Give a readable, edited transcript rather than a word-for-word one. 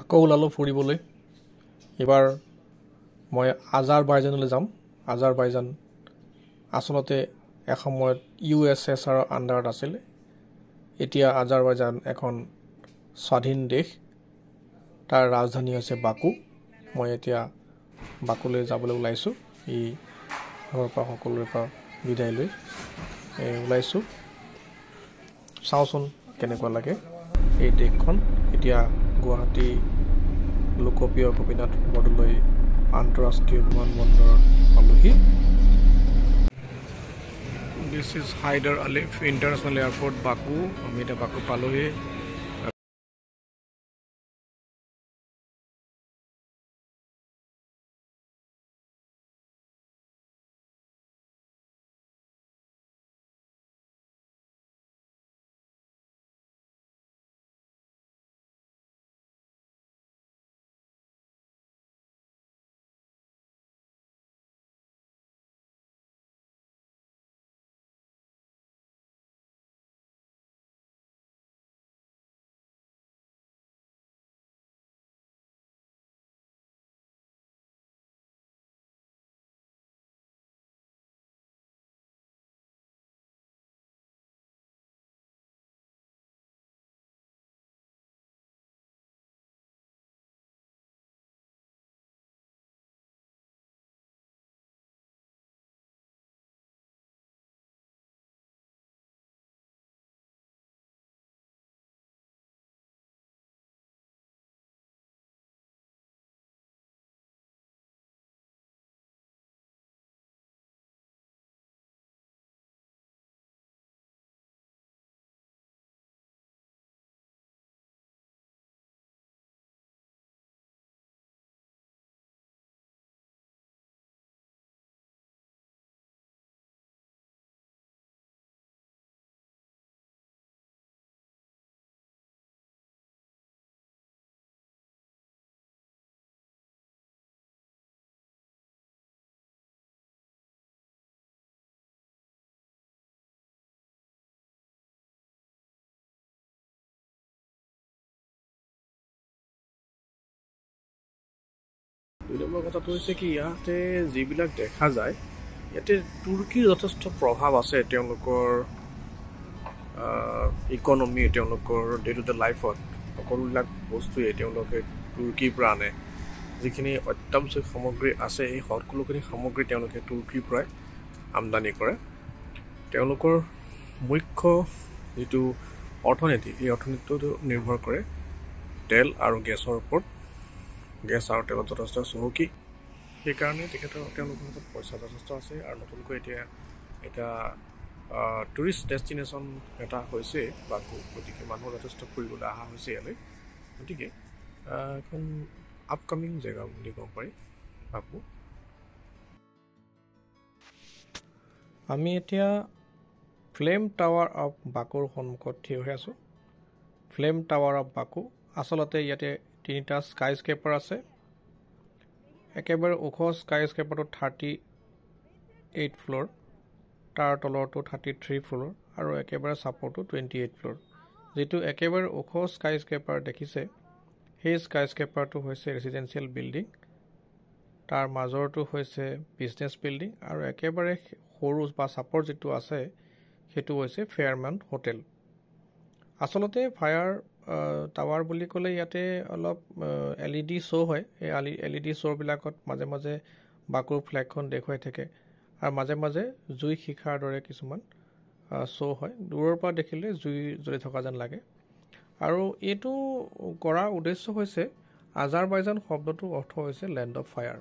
আকৌ ওলালোঁ ফুৰিবলৈ। এইবাৰ মই আজাৰবাইজানলৈ যাম। আজাৰবাইজান আচলতে এসময়ত USSR আণ্ডাৰত আছিলে। এতিয়া আজাৰবাইজান এখন স্বাধীন দেশ। তাৰ ৰাজধানী হৈছে বাকু। মই এতিয়া বাকুলৈ যাবলৈ ওলাইছোঁ। এই ঘৰৰ পৰা সকলোৰে পৰা বিদায় লৈ ওলাইছোঁ। চাওঁচোন কেনেকুৱা লাগে এই দেশখন। এতিয়া গুৱাহাটী লোকপ্ৰিয় গোপীনাথ বৰদলৈ আন্তঃৰাষ্ট্ৰীয় বিমানবন্দৰত পালোহি। This is Hyder Alif international airport Baku. আমি এতিয়া বাকু পালোহি। দুই নম্বৰ কথাটো হৈছে কি, ইয়াতে যিবিলাক দেখা যায়, ইয়াতে তুৰ্কীৰ যথেষ্ট প্ৰভাৱ আছে তেওঁলোকৰ ইকনমি, তেওঁলোকৰ ডে টু ডে লাইফত। সকলোবিলাক বস্তুৱেই তেওঁলোকে তুৰ্কীৰ পৰা আনে। যিখিনি অত্যাৱশ্যক সামগ্ৰী আছে, এই সকলোখিনি সামগ্ৰী তেওঁলোকে তুৰ্কীৰ পৰাই আমদানি কৰে। তেওঁলোকৰ মুখ্য যিটো অৰ্থনীতি, এই অৰ্থনীতিটো নিৰ্ভৰ কৰে তেল আৰু গেছৰ ওপৰত। গেছ আৰু তেলত যথেষ্ট চহকী। সেইকাৰণে তেওঁলোকৰ হাতত পইচা যথেষ্ট আছে। আৰু নতুনকৈ এটা টুৰিষ্ট ডেষ্টিনেশ্যন এটা হৈছে বাকু। গতিকে মানুহ যথেষ্ট ফুৰিবলৈ অহা হৈছে ইয়ালৈ। গতিকে এখন আপকামিং জেগা বুলি ক'ব পাৰি বাকু। আমি এতিয়া ফ্লেম টাৱাৰ অফ বাকুৰ সন্মুখত থিয় হৈ আছোঁ। ফ্লেম টাৱাৰ অফ বাকু আচলতে ইয়াতে 3টা স্কাই স্ক্ৰেপাৰ আছে। একেবাৰে ওখ স্কাই স্ক্ৰেপাৰটো 38 ফ্ল'ৰ, তাৰ তলৰটো 33 ফ্ল'ৰ আৰু একেবাৰে চাপৰটো 28 ফ্ল'ৰ। যিটো একেবাৰে ওখ স্কাই স্ক্ৰেপাৰ দেখিছে, সেই স্কাই স্ক্ৰেপাৰটো হৈছে ৰেচিডেঞ্চিয়েল বিল্ডিং। তাৰ মাজৰটো হৈছে বিজনেছ বিল্ডিং আৰু একেবাৰে সৰু বা চাপৰ যিটো আছে সেইটো হৈছে ফেয়াৰমাউণ্ট হোটেল। আচলতে ফায়াৰ টাৱাৰ বুলি ক'লে ইয়াতে অলপ LED শ্ব' হয়। এই LED শ্ব'বিলাকত মাজে মাজে বাকুৰ ফ্লেগখন দেখুৱাই থাকে আৰু মাজে মাজে জুই শিখাৰ দৰে কিছুমান শ্ব' হয়। দূৰৰ পৰা দেখিলে জুই জ্বলি থকা যেন লাগে। আৰু এইটো কৰাৰ উদ্দেশ্য হৈছে, আজাৰবাইজান শব্দটোৰ অৰ্থ হৈছে লেণ্ড অফ ফায়াৰ।